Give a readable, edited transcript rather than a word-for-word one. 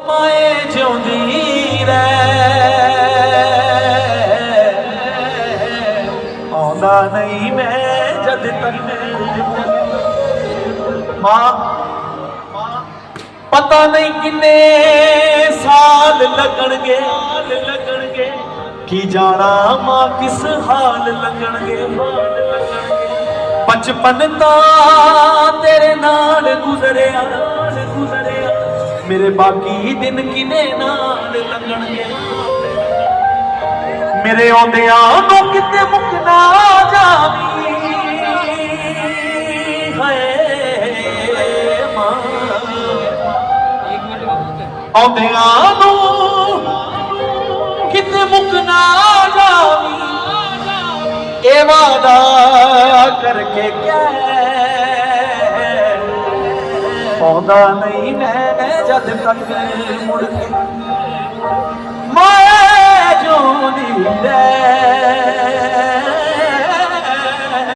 माए जिउंदी आउंदा नहीं मैं जद तक मां पता नहीं किन्ने साल लगणगे की जाना मां किस हाल लगणगे बचपन ता तेरे नाल गुजरिया मेरे बाकी दिन किने नाल लगणगे मेरे आउंदियां नूं किते मुक ना जावी है मां आउंदियां नूं किते मुक ना जावी ए वादा करके क्या पौधा नहीं मैं जद तक मुड़ के